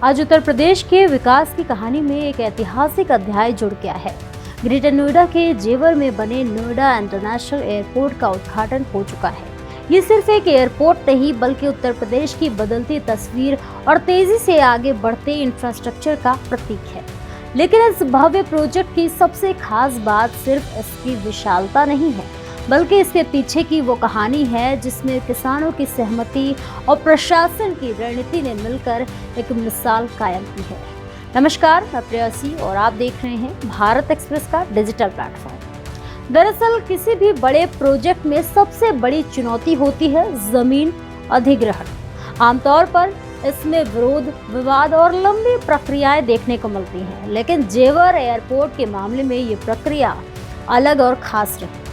आज उत्तर प्रदेश के विकास की कहानी में एक ऐतिहासिक अध्याय जुड़ गया है। ग्रेटर नोएडा के जेवर में बने नोएडा इंटरनेशनल एयरपोर्ट का उद्घाटन हो चुका है। ये सिर्फ एक एयरपोर्ट नहीं बल्कि उत्तर प्रदेश की बदलती तस्वीर और तेजी से आगे बढ़ते इंफ्रास्ट्रक्चर का प्रतीक है। लेकिन इस भव्य प्रोजेक्ट की सबसे खास बात सिर्फ इसकी विशालता नहीं है, बल्कि इसके पीछे की वो कहानी है जिसमें किसानों की सहमति और प्रशासन की रणनीति ने मिलकर एक मिसाल कायम की है। नमस्कार, मैं प्रेयसी और आप देख रहे हैं भारत एक्सप्रेस का डिजिटल प्लेटफॉर्म। दरअसल किसी भी बड़े प्रोजेक्ट में सबसे बड़ी चुनौती होती है जमीन अधिग्रहण। आमतौर पर इसमें विरोध, विवाद और लंबी प्रक्रियाएं देखने को मिलती हैं, लेकिन जेवर एयरपोर्ट के मामले में ये प्रक्रिया अलग और खास रही।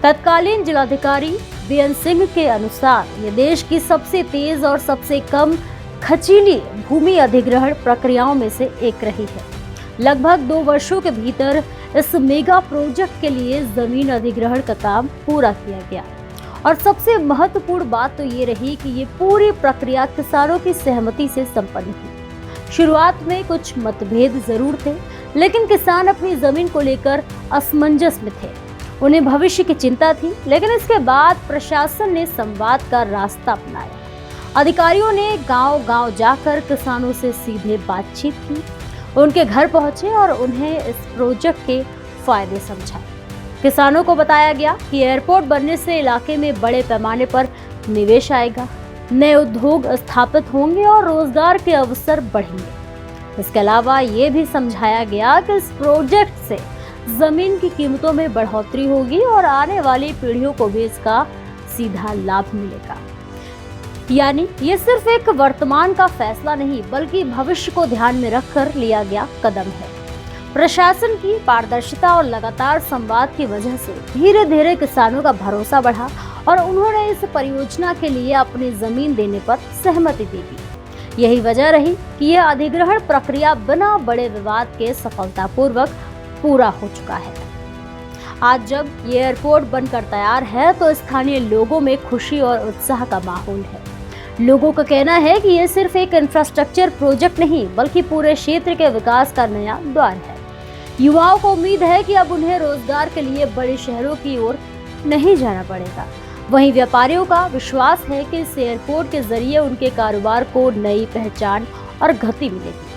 तत्कालीन जिलाधिकारी बीएन सिंह के अनुसार ये देश की सबसे तेज और सबसे कम खर्चीली भूमि अधिग्रहण प्रक्रियाओं में से एक रही है। लगभग 2 वर्षों के भीतर इस मेगा प्रोजेक्ट के लिए जमीन अधिग्रहण का काम पूरा किया गया और सबसे महत्वपूर्ण बात तो ये रही कि ये पूरी प्रक्रिया किसानों की सहमति से संपन्न हुई। शुरुआत में कुछ मतभेद जरूर थे, लेकिन किसान अपनी जमीन को लेकर असमंजस में थे। उन्हें भविष्य की चिंता थी, लेकिन इसके बाद प्रशासन ने संवाद का रास्ता अपनाया। अधिकारियों ने गांव-गांव जाकर किसानों से सीधे बातचीत की, उनके घर पहुंचे और उन्हें इस प्रोजेक्ट के फायदे समझाए। किसानों को बताया गया कि एयरपोर्ट बनने से इलाके में बड़े पैमाने पर निवेश आएगा, नए उद्योग स्थापित होंगे और रोजगार के अवसर बढ़ेंगे। इसके अलावा ये भी समझाया गया कि इस प्रोजेक्ट से जमीन की कीमतों में बढ़ोतरी होगी और आने वाली पीढ़ियों को भी इसका सीधा लाभ मिलेगा। यानी ये सिर्फ एक वर्तमान का फैसला नहीं, बल्कि भविष्य को ध्यान में रखकर लिया गया कदम है। प्रशासन की पारदर्शिता और लगातार संवाद की वजह से धीरे धीरे किसानों का भरोसा बढ़ा और उन्होंने इस परियोजना के लिए अपनी जमीन देने पर सहमति दे दी। यही वजह रही कि यह अधिग्रहण प्रक्रिया बिना बड़े विवाद के सफलतापूर्वक पूरा हो चुका है। आज जब ये एयरपोर्ट बनकर तैयार है तो स्थानीय लोगों में खुशी और उत्साह का माहौल है। लोगों का कहना है कि ये सिर्फ एक इंफ्रास्ट्रक्चर प्रोजेक्ट नहीं, बल्कि पूरे क्षेत्र के विकास का नया द्वार है। युवाओं को उम्मीद है कि अब उन्हें रोजगार के लिए बड़े शहरों की ओर नहीं जाना पड़ेगा। वहीं व्यापारियों का विश्वास है कि इस एयरपोर्ट के जरिए उनके कारोबार को नई पहचान और गति मिलेगी।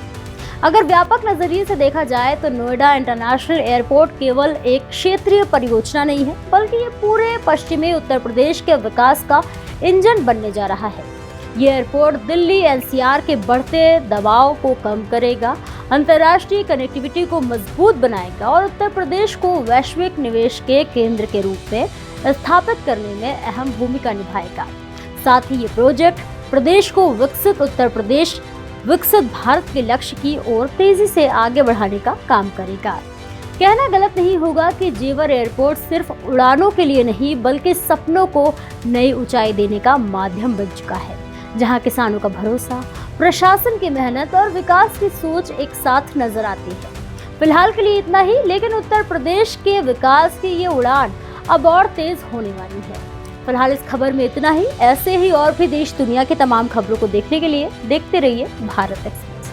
अगर व्यापक नजरिए से देखा जाए तो नोएडा इंटरनेशनल एयरपोर्ट केवल एक क्षेत्रीय परियोजना नहीं है, बल्कि ये पूरे पश्चिमी उत्तर प्रदेश के विकास का इंजन बनने जा रहा है। ये एयरपोर्ट दिल्ली एनसीआर के बढ़ते दबाव को कम करेगा, अंतर्राष्ट्रीय कनेक्टिविटी को मजबूत बनाएगा और उत्तर प्रदेश को वैश्विक निवेश के केंद्र के रूप में स्थापित करने में अहम भूमिका निभाएगा। साथ ही ये प्रोजेक्ट प्रदेश को विकसित उत्तर प्रदेश, विकसित भारत के लक्ष्य की ओर तेजी से आगे बढ़ाने का काम करेगा। कहना गलत नहीं होगा कि जेवर एयरपोर्ट सिर्फ उड़ानों के लिए नहीं, बल्कि सपनों को नई ऊंचाई देने का माध्यम बन चुका है, जहां किसानों का भरोसा, प्रशासन की मेहनत और विकास की सोच एक साथ नजर आती है। फिलहाल के लिए इतना ही, लेकिन उत्तर प्रदेश के विकास की ये उड़ान अब और तेज होने वाली है। फिलहाल इस खबर में इतना ही। ऐसे ही और भी देश दुनिया की तमाम खबरों को देखने के लिए देखते रहिए भारत एक्सप्रेस।